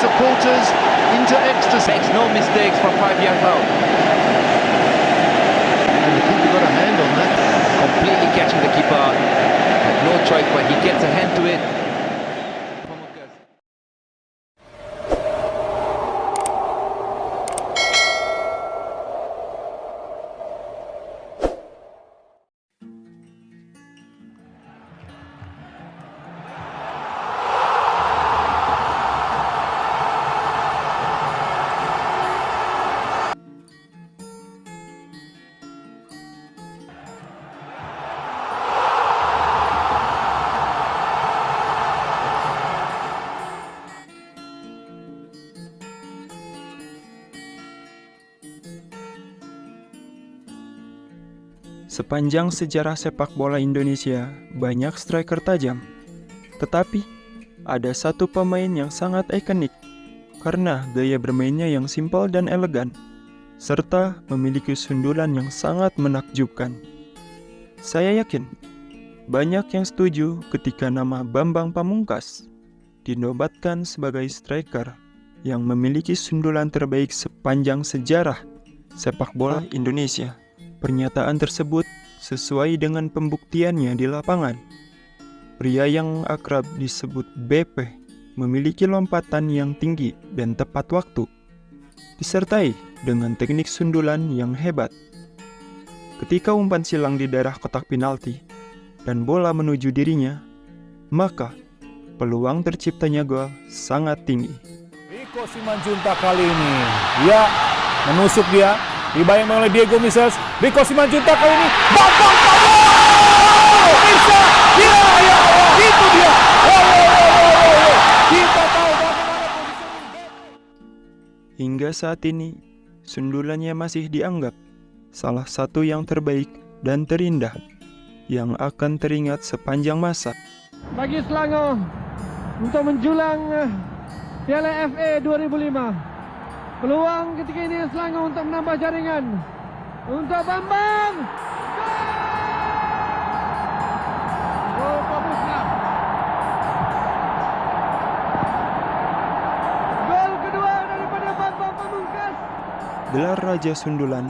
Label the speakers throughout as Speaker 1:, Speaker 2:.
Speaker 1: supporters into ecstasy.
Speaker 2: Makes no mistakes from 5 yards out.
Speaker 1: And the keeper got a hand on that.
Speaker 2: Completely catching the keeper. Had no choice, but he gets a hand to it.
Speaker 3: Sepanjang sejarah sepak bola Indonesia, banyak striker tajam. Tetapi, ada satu pemain yang sangat ikonik karena gaya bermainnya yang simpel dan elegan, serta memiliki sundulan yang sangat menakjubkan. Saya yakin, banyak yang setuju ketika nama Bambang Pamungkas dinobatkan sebagai striker yang memiliki sundulan terbaik sepanjang sejarah sepak bola Indonesia. Pernyataan tersebut sesuai dengan pembuktiannya di lapangan. Pria yang akrab disebut BP memiliki lompatan yang tinggi dan tepat waktu, disertai dengan teknik sundulan yang hebat. Ketika umpan silang di daerah kotak penalti dan bola menuju dirinya, maka peluang terciptanya gol sangat tinggi.
Speaker 4: Rico Simanjuntak kali ini, dia menusuk dia. Dibayang oleh Diego Michels, Rico Simanjuntak kali ini, Bambang Pamungkas! Bisa! Ya, itu dia! Kita tahu bagaimana posisi.
Speaker 3: Hingga saat ini, sundulannya masih dianggap salah satu yang terbaik dan terindah yang akan teringat sepanjang masa.
Speaker 5: Bagi Selangor untuk menjulang Piala FA 2005. Peluang ketika ini Selangor untuk menambah jaringan. Untuk Bambang. Gol Pamungkas. Gol kedua daripada Bambang Pamungkas.
Speaker 3: Gelar Raja Sundulan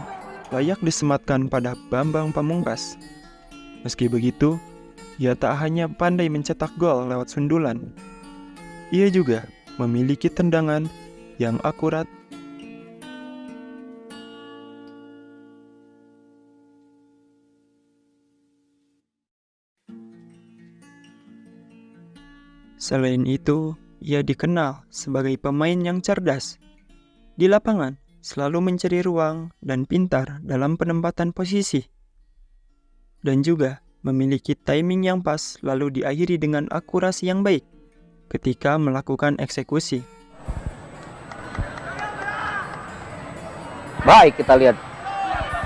Speaker 3: layak disematkan pada Bambang Pamungkas. Meski begitu, ia tak hanya pandai mencetak gol lewat sundulan. Ia juga memiliki tendangan yang akurat. Selain itu, ia dikenal sebagai pemain yang cerdas. Di lapangan, selalu mencari ruang dan pintar dalam penempatan posisi. Dan juga memiliki timing yang pas lalu diakhiri dengan akurasi yang baik ketika melakukan eksekusi.
Speaker 6: Baik, kita lihat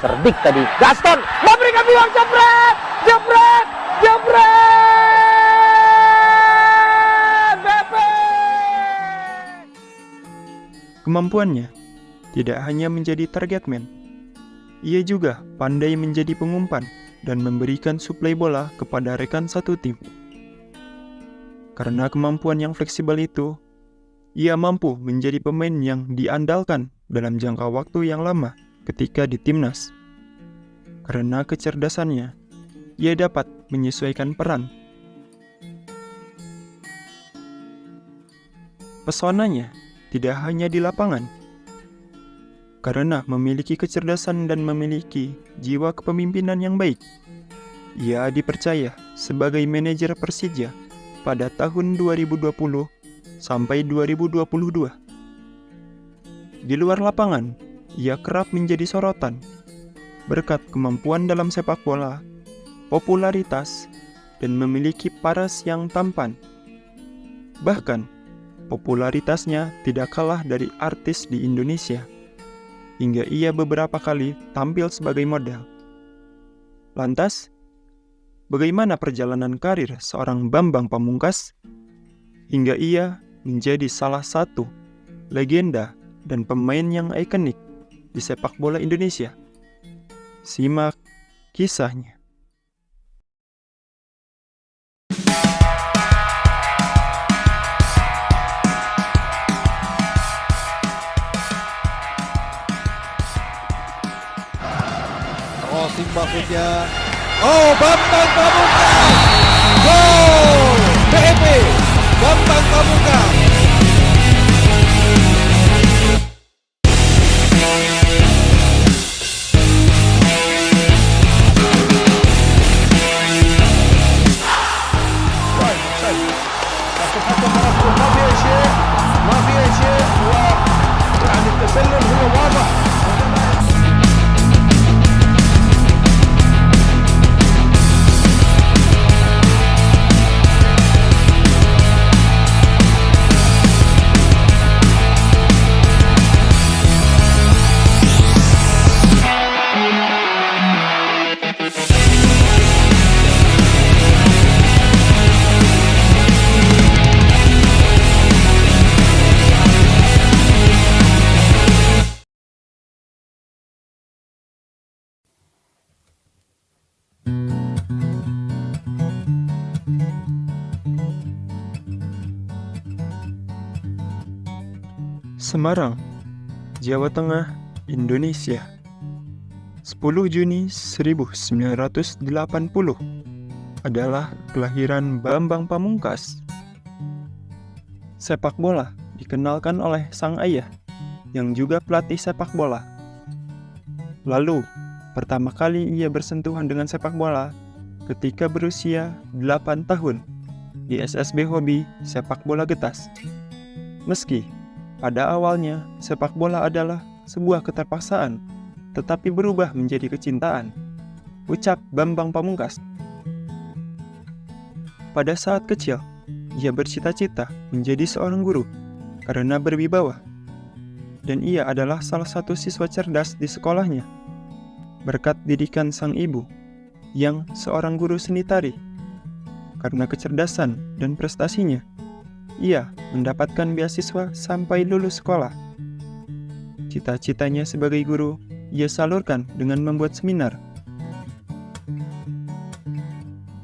Speaker 6: cerdik tadi. Gaston memberikan peluang, jebret! Jebret! Jebret!
Speaker 3: Kemampuannya tidak hanya menjadi target man, ia juga pandai menjadi pengumpan dan memberikan suplai bola kepada rekan satu tim. Karena kemampuan yang fleksibel itu, ia mampu menjadi pemain yang diandalkan dalam jangka waktu yang lama ketika di timnas. Karena kecerdasannya, ia dapat menyesuaikan peran. Pesonanya tidak hanya di lapangan, karena memiliki kecerdasan dan memiliki jiwa kepemimpinan yang baik. Ia dipercaya sebagai manajer Persija pada tahun 2020 sampai 2022. Di luar lapangan, ia kerap menjadi sorotan berkat kemampuan dalam sepak bola, popularitas, dan memiliki paras yang tampan. Bahkan, popularitasnya tidak kalah dari artis di Indonesia, hingga ia beberapa kali tampil sebagai model. Lantas, bagaimana perjalanan karir seorang Bambang Pamungkas hingga ia menjadi salah satu legenda dan pemain yang ikonik di sepak bola Indonesia? Simak kisahnya.
Speaker 7: maksudnya. Oh, Bambang Pamungkas. Gol! PEP Bambang Pamungkas.
Speaker 8: ما فيها شيء ويعني التسلل هو واضح.
Speaker 3: Semarang, Jawa Tengah, Indonesia. 10 Juni 1980 adalah kelahiran Bambang Pamungkas. Sepak bola dikenalkan oleh sang ayah yang juga pelatih sepak bola. Lalu, pertama kali ia bersentuhan dengan sepak bola ketika berusia 8 tahun di SSB Hobi Sepak Bola Getas. Meski pada awalnya, sepak bola adalah sebuah keterpaksaan, tetapi berubah menjadi kecintaan, ucap Bambang Pamungkas. Pada saat kecil, ia bercita-cita menjadi seorang guru karena berwibawa, dan ia adalah salah satu siswa cerdas di sekolahnya. Berkat didikan sang ibu, yang seorang guru seni tari, karena kecerdasan dan prestasinya, ia mendapatkan beasiswa sampai lulus sekolah. Cita-citanya sebagai guru ia salurkan dengan membuat seminar.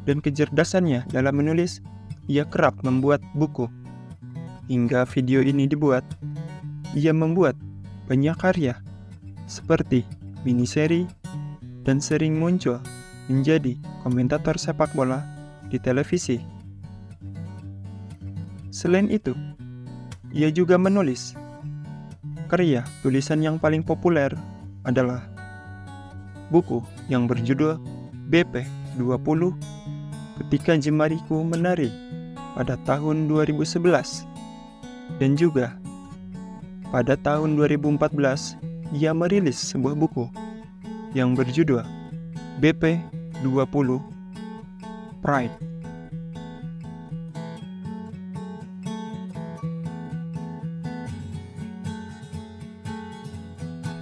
Speaker 3: Dan kecerdasannya dalam menulis, ia kerap membuat buku. Hingga video ini dibuat, ia membuat banyak karya seperti miniseri dan sering muncul menjadi komentator sepak bola di televisi. Selain itu, ia juga menulis. Karya tulisan yang paling populer adalah buku yang berjudul BP 20 Ketika Jemariku Menari pada tahun 2011. Dan juga pada tahun 2014 ia merilis sebuah buku yang berjudul BP 20 Pride.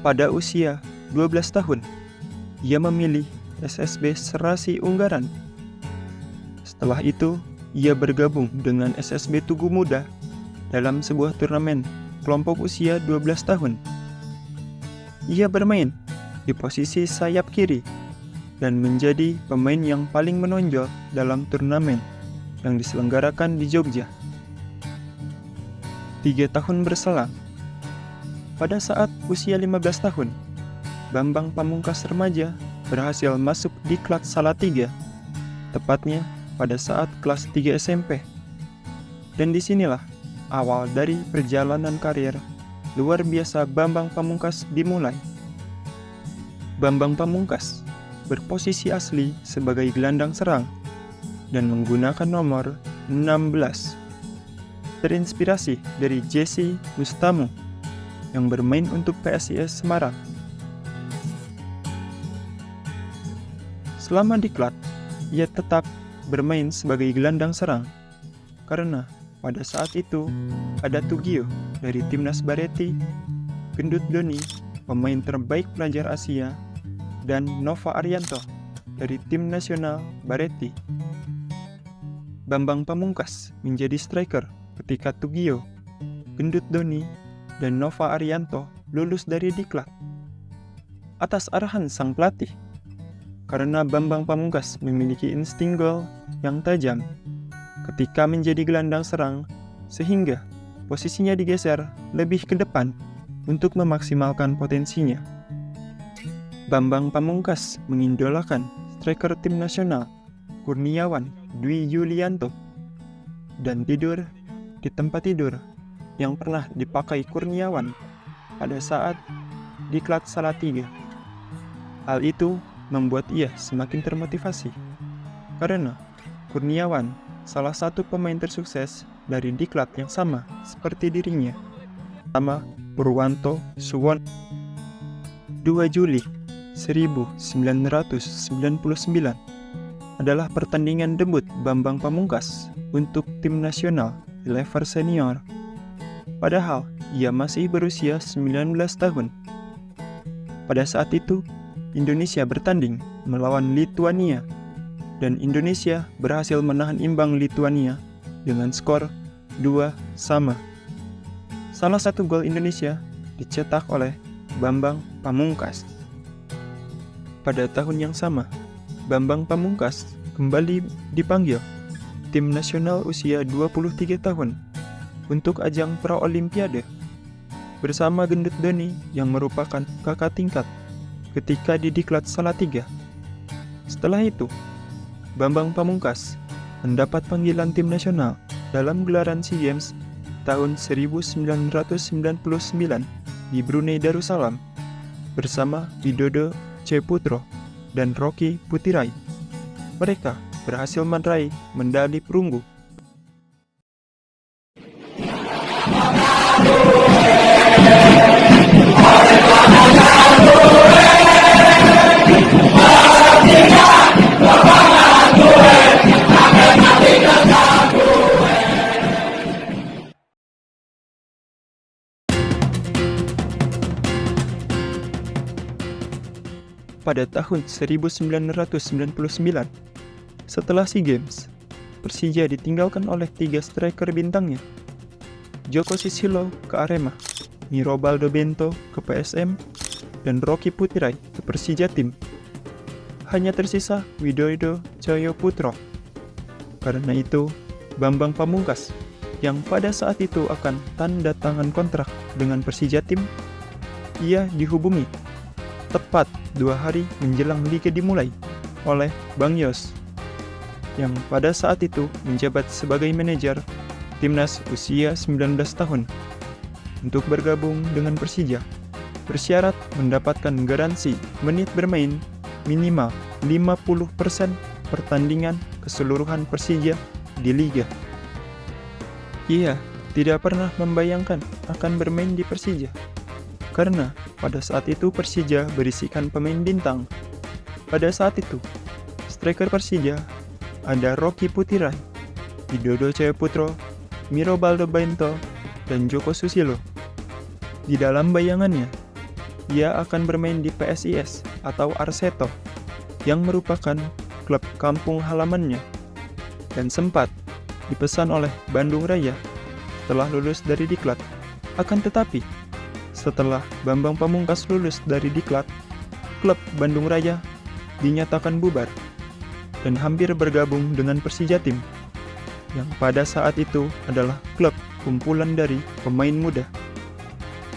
Speaker 3: Pada usia 12 tahun, ia memilih SSB Serasi Ungaran. Setelah itu, ia bergabung dengan SSB Tugu Muda dalam sebuah turnamen kelompok usia 12 tahun. Ia bermain di posisi sayap kiri dan menjadi pemain yang paling menonjol dalam turnamen yang diselenggarakan di Jogja. 3 tahun berselang, pada saat usia 15 tahun, Bambang Pamungkas remaja berhasil masuk di Diklat Salatiga, tepatnya pada saat kelas 3 SMP. Dan disinilah awal dari perjalanan karir luar biasa Bambang Pamungkas dimulai. Bambang Pamungkas berposisi asli sebagai gelandang serang dan menggunakan nomor 16. Terinspirasi dari Jesse Mustamu yang bermain untuk PSIS Semarang. Selama diklat, ia tetap bermain sebagai gelandang serang karena pada saat itu ada Tugio dari Timnas Bareti, Gendut Doni, pemain terbaik pelajar Asia, dan Nova Arianto dari Tim Nasional Bareti. Bambang Pamungkas menjadi striker ketika Tugio, Gendut Doni, dan Nova Arianto lulus dari diklat atas arahan sang pelatih. Karena Bambang Pamungkas memiliki insting gol yang tajam ketika menjadi gelandang serang, sehingga posisinya digeser lebih ke depan untuk memaksimalkan potensinya. Bambang Pamungkas mengidolakan striker tim nasional Kurniawan Dwi Yulianto dan tidur di tempat tidur yang pernah dipakai Kurniawan pada saat diklat Salatiga. Hal itu membuat ia semakin termotivasi karena Kurniawan salah satu pemain tersukses dari diklat yang sama seperti dirinya, sama Purwanto Suwon. 2 Juli 1999 adalah pertandingan debut Bambang Pamungkas untuk tim nasional di level senior. Padahal ia masih berusia 19 tahun. Pada saat itu, Indonesia bertanding melawan Lituania dan Indonesia berhasil menahan imbang Lituania dengan skor 2-2. Salah satu gol Indonesia dicetak oleh Bambang Pamungkas. Pada tahun yang sama, Bambang Pamungkas kembali dipanggil tim nasional usia 23 tahun untuk ajang Pra-Olimpiade bersama Gendut Doni yang merupakan kakak tingkat ketika di diklat Salatiga. Setelah itu, Bambang Pamungkas mendapat panggilan tim nasional dalam gelaran SEA Games tahun 1999 di Brunei Darussalam bersama Widodo Ceputro dan Rocky Putirai. Mereka berhasil meraih medali perunggu. Pada tahun 1999, setelah SEA Games, Persija ditinggalkan oleh 3 striker bintangnya. Joko Susilo ke Arema, Mirobaldo Bento ke PSM, dan Rocky Putirai ke Persija Tim. Hanya tersisa Widodo Cahayaputro. Karena itu, Bambang Pamungkas yang pada saat itu akan tanda tangan kontrak dengan Persija Tim, ia dihubungi tepat 2 hari menjelang liga dimulai oleh Bang Yos yang pada saat itu menjabat sebagai manajer timnas usia 19 tahun untuk bergabung dengan Persija, bersyarat mendapatkan garansi menit bermain minimal 50% pertandingan keseluruhan Persija di liga. Ia tidak pernah membayangkan akan bermain di Persija karena pada saat itu Persija berisikan pemain bintang. Pada saat itu, striker Persija ada Rocky Putirai, Widodo Cahayaputro, Mirobaldo Bento, dan Joko Susilo. Di dalam bayangannya, ia akan bermain di PSIS atau Arseto, yang merupakan klub kampung halamannya, dan sempat dipesan oleh Bandung Raya setelah lulus dari diklat. Akan tetapi, setelah Bambang Pamungkas lulus dari diklat, klub Bandung Raya dinyatakan bubar dan hampir bergabung dengan Persija Tim, yang pada saat itu adalah klub kumpulan dari pemain muda.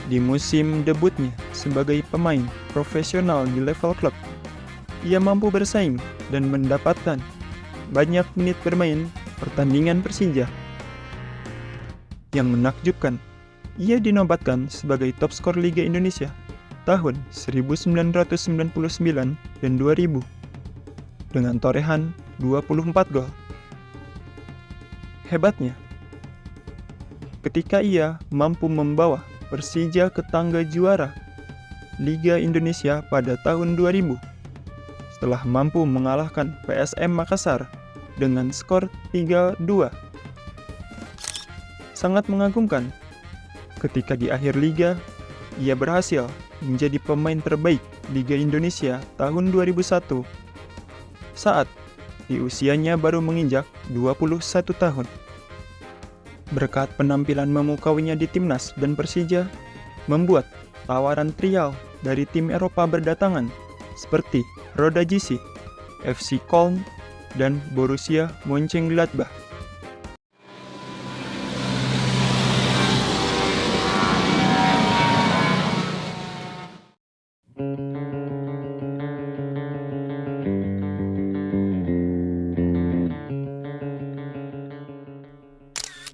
Speaker 3: Di musim debutnya sebagai pemain profesional di level klub, ia mampu bersaing dan mendapatkan banyak menit bermain pertandingan Persija. Yang menakjubkan, ia dinobatkan sebagai top skor Liga Indonesia tahun 1999 dan 2000 dengan torehan 24 gol. Hebatnya, ketika ia mampu membawa Persija ke tangga juara Liga Indonesia pada tahun 2000 setelah mampu mengalahkan PSM Makassar dengan skor 3-2. Sangat mengagumkan. Ketika di akhir liga, ia berhasil menjadi pemain terbaik Liga Indonesia tahun 2001 saat di usianya baru menginjak 21 tahun. Berkat penampilan memukaunya di timnas dan Persija, membuat tawaran trial dari tim Eropa berdatangan seperti Roda JC, FC Köln, dan Borussia Mönchengladbach.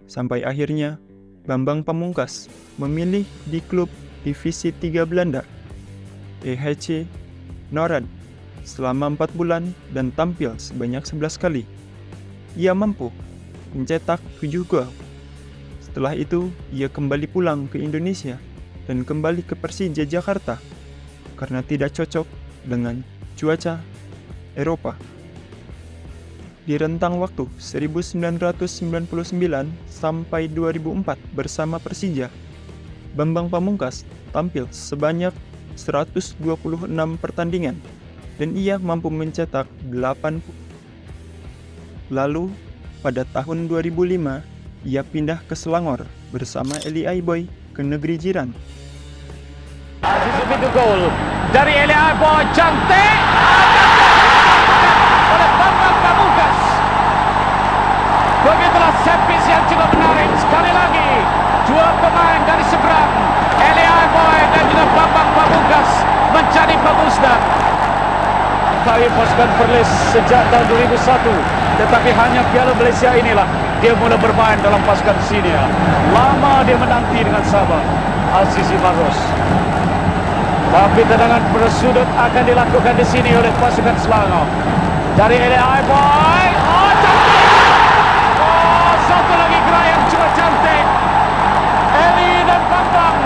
Speaker 3: Sampai akhirnya Bambang Pamungkas memilih di klub divisi 3 Belanda, EHC Noord, selama 4 bulan dan tampil sebanyak 11 kali. Ia mampu mencetak 7 gol. Setelah itu, ia kembali pulang ke Indonesia dan kembali ke Persija Jakarta karena tidak cocok dengan cuaca Eropa. Di rentang waktu 1999 sampai 2004 bersama Persija, Bambang Pamungkas tampil sebanyak 126 pertandingan dan ia mampu mencetak 8. Lalu, pada tahun 2005, ia pindah ke Selangor bersama Eli Aiboy ke negeri jiran.
Speaker 6: Aziz pintu gol dari Eli Aiboy, cantik oleh Bambang Pamungkas. Begitulah set piece yang cukup menarik. Sekali lagi, dua pemain dari seberang, Eli Aiboy dan juga Bambang Pamungkas menjadi pemusnah. Kami pasukan Perlis sejak tahun 2001, tetapi hanya Piala Malaysia inilah dia mula bermain dalam pasukan senior. Lama dia menanti dengan sabar Azizi Maros. Tapi tendangan bersudut akan dilakukan di sini oleh pasukan Selangor. Dari Eli Aiboy, oh cantik! Oh, satu lagi gerak yang cukup cantik. Eli dan Bambang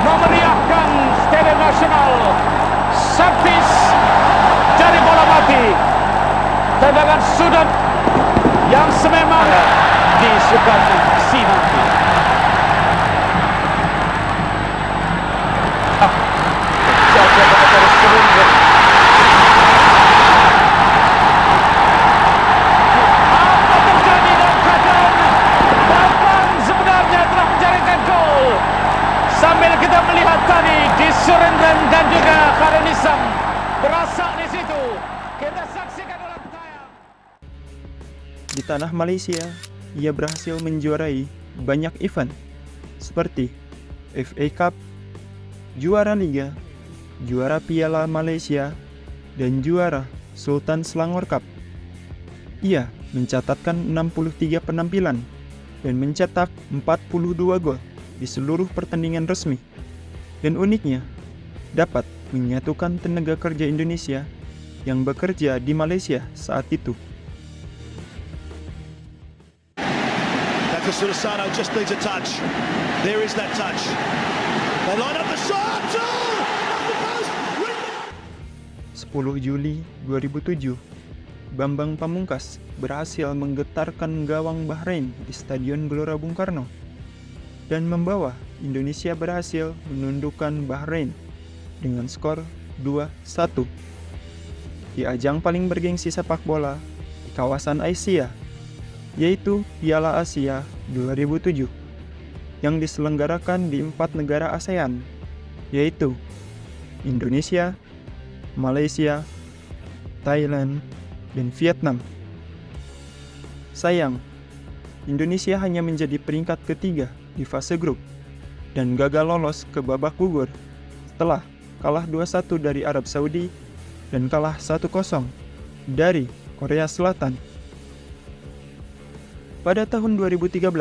Speaker 6: memeriahkan Stadion Nasional. Servis dari bola mati. Tendangan sudut yang sememangnya disukai si nanti. Apa terjadi dalam keadaan Bambang sebenarnya telah menjaringkan gol. Sambil kita melihat tadi di Surendran dan juga Khairul Nizam berasak di situ. Kita saksikan dalam tayang.
Speaker 3: Di tanah Malaysia, ia berhasil menjuarai banyak event seperti FA Cup, juara Liga, juara Piala Malaysia, dan juara Sultan Selangor Cup. Ia mencatatkan 63 penampilan dan mencetak 42 gol di seluruh pertandingan resmi. Dan uniknya, dapat menyatukan tenaga kerja Indonesia yang bekerja di Malaysia saat itu.
Speaker 8: Sursano just needs a touch. There is that touch. They line up the shot.
Speaker 3: 10 Juli 2007, Bambang Pamungkas berhasil menggetarkan gawang Bahrain di Stadion Gelora Bung Karno dan membawa Indonesia berhasil menundukkan Bahrain dengan skor 2-1 di ajang paling bergengsi sepak bola di kawasan Asia, yaitu Piala Asia 2007 yang diselenggarakan di 4 negara ASEAN, yaitu Indonesia, Malaysia, Thailand, dan Vietnam. Sayang, Indonesia hanya menjadi peringkat ketiga di fase grup dan gagal lolos ke babak gugur setelah kalah 2-1 dari Arab Saudi dan kalah 1-0 dari Korea Selatan. Pada tahun 2013,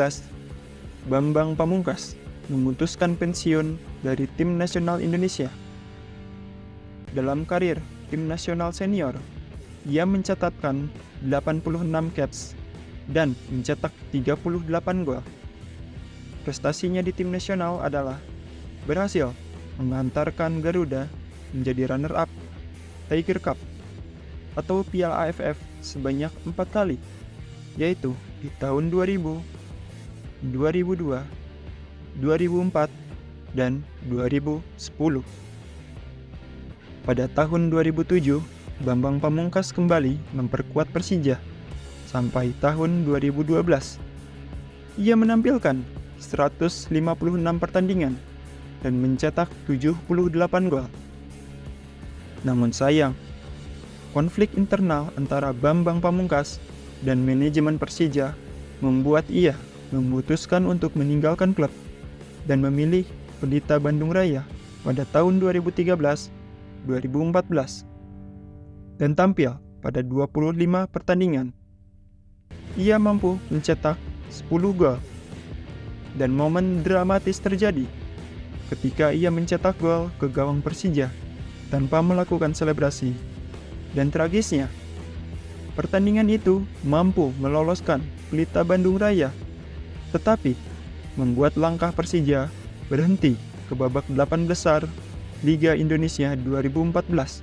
Speaker 3: Bambang Pamungkas memutuskan pensiun dari tim nasional Indonesia. Dalam karir tim nasional senior, ia mencatatkan 86 caps dan mencetak 38 gol. Prestasinya di tim nasional adalah berhasil mengantarkan Garuda menjadi runner-up Tiger Cup atau Piala AFF sebanyak 4 kali, yaitu di tahun 2000, 2002, 2004, dan 2010. Pada tahun 2007, Bambang Pamungkas kembali memperkuat Persija sampai tahun 2012. Ia menampilkan 156 pertandingan dan mencetak 78 gol. Namun sayang, konflik internal antara Bambang Pamungkas dan manajemen Persija membuat ia memutuskan untuk meninggalkan klub dan memilih Pelita Bandung Raya pada tahun 2013-2014 dan tampil pada 25 pertandingan. Ia mampu mencetak 10 gol dan momen dramatis terjadi ketika ia mencetak gol ke gawang Persija tanpa melakukan selebrasi. Dan tragisnya, pertandingan itu mampu meloloskan Pelita Bandung Raya, tetapi membuat langkah Persija berhenti ke babak 8 besar Liga Indonesia 2014.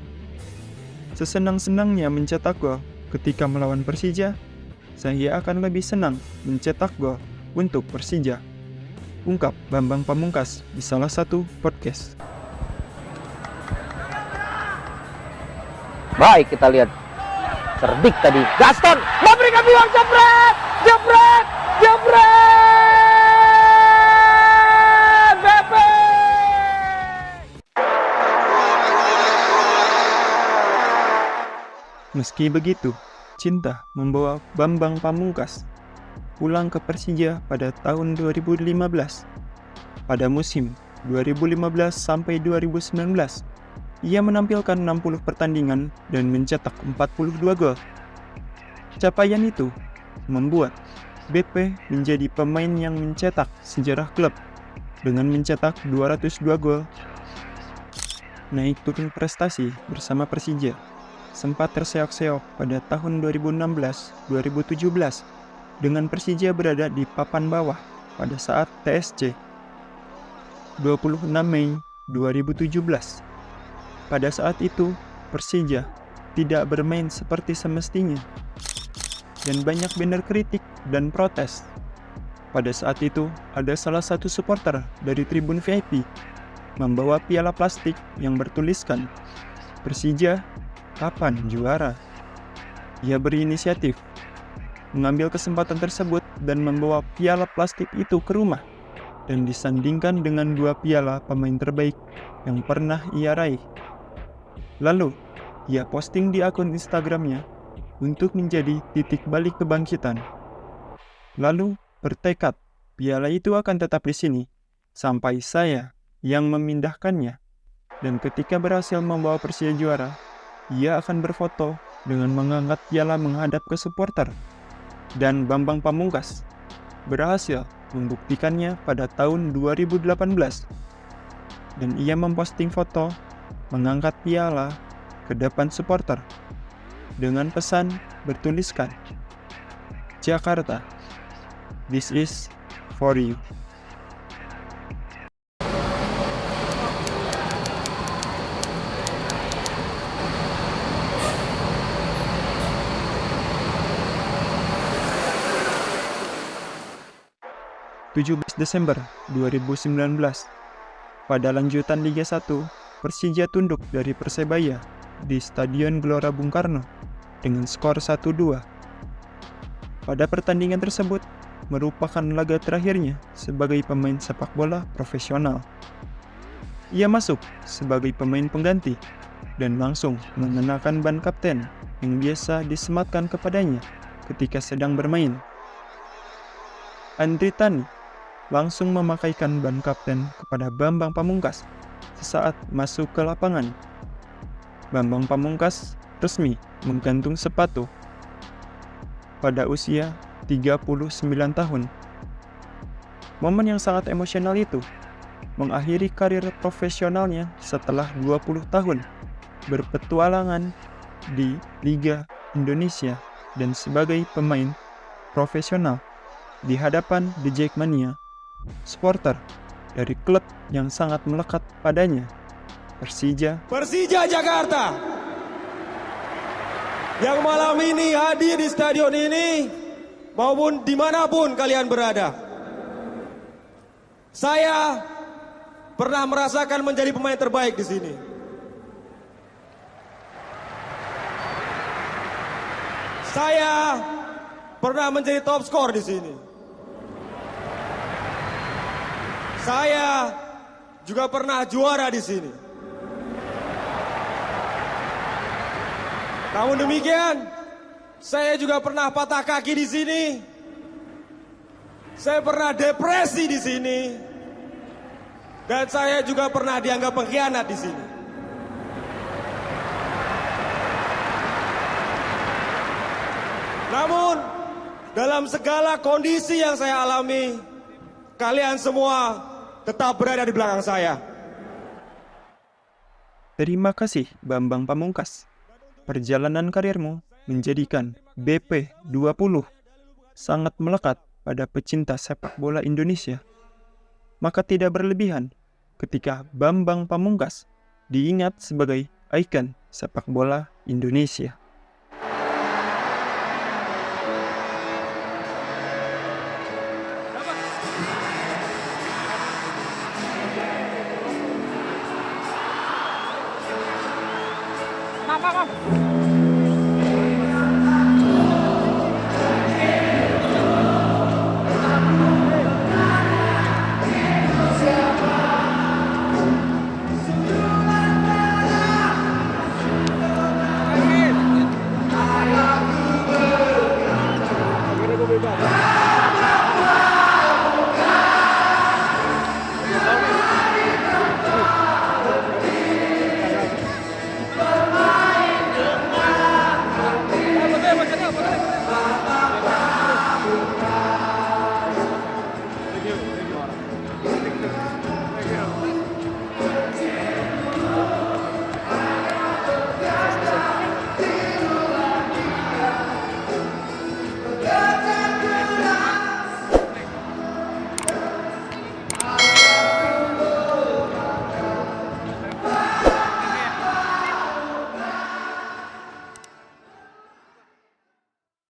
Speaker 3: Sesenang-senangnya mencetak gol ketika melawan Persija, saya akan lebih senang mencetak gol untuk Persija, ungkap Bambang Pamungkas di salah satu podcast.
Speaker 9: Baik, kita lihat cerdik tadi. Gaston memberikan peluang, jebret, jebret, jebret. BP.
Speaker 3: Meski begitu, cinta membawa Bambang Pamungkas pulang ke Persija pada tahun 2015. Pada musim 2015 sampai 2019, ia menampilkan 60 pertandingan dan mencetak 42 gol. Capaian itu membuat BP menjadi pemain yang mencetak sejarah klub dengan mencetak 202 gol. Naik turun prestasi bersama Persija sempat terseok-seok pada tahun 2016-2017 dengan Persija berada di papan bawah pada saat TSC. 26 Mei 2017. Pada saat itu, Persija tidak bermain seperti semestinya, dan banyak banner kritik dan protes. Pada saat itu, ada salah satu supporter dari tribun VIP membawa piala plastik yang bertuliskan, "Persija, kapan juara?" Ia berinisiatif mengambil kesempatan tersebut dan membawa piala plastik itu ke rumah, dan disandingkan dengan 2 piala pemain terbaik yang pernah ia raih. Lalu, ia posting di akun Instagramnya untuk menjadi titik balik kebangkitan. Lalu, bertekad, piala itu akan tetap di sini, sampai saya yang memindahkannya. Dan ketika berhasil membawa Persija juara, ia akan berfoto dengan mengangkat piala menghadap ke supporter. Dan Bambang Pamungkas berhasil membuktikannya pada tahun 2018. Dan ia memposting foto mengangkat piala ke depan supporter dengan pesan bertuliskan, "Jakarta, this is for you." Desember 2019, pada lanjutan Liga 1, Persija tunduk dari Persebaya di Stadion Gelora Bung Karno dengan skor 1-2. Pada pertandingan tersebut merupakan laga terakhirnya sebagai pemain sepak bola profesional. Ia masuk sebagai pemain pengganti dan langsung mengenakan ban kapten yang biasa disematkan kepadanya ketika sedang bermain. Andri Tani langsung memakaikan ban kapten kepada Bambang Pamungkas sesaat masuk ke lapangan. Bambang Pamungkas resmi menggantung sepatu pada usia 39 tahun. Momen yang sangat emosional itu mengakhiri karir profesionalnya setelah 20 tahun berpetualangan di Liga Indonesia dan sebagai pemain profesional di hadapan The Jackmania, supporter dari klub yang sangat melekat padanya, Persija
Speaker 7: Jakarta, yang malam ini hadir di stadion ini maupun dimanapun kalian berada. Saya pernah merasakan menjadi pemain terbaik di sini. Saya pernah menjadi top skor di sini. Saya juga pernah juara di sini. Namun demikian, saya juga pernah patah kaki di sini. Saya pernah depresi di sini. Dan saya juga pernah dianggap pengkhianat di sini. Namun, dalam segala kondisi yang saya alami, kalian semua tetap berada di belakang saya.
Speaker 3: Terima kasih Bambang Pamungkas. Perjalanan karirmu menjadikan BP20 sangat melekat pada pecinta sepak bola Indonesia. Maka tidak berlebihan ketika Bambang Pamungkas diingat sebagai ikon sepak bola Indonesia.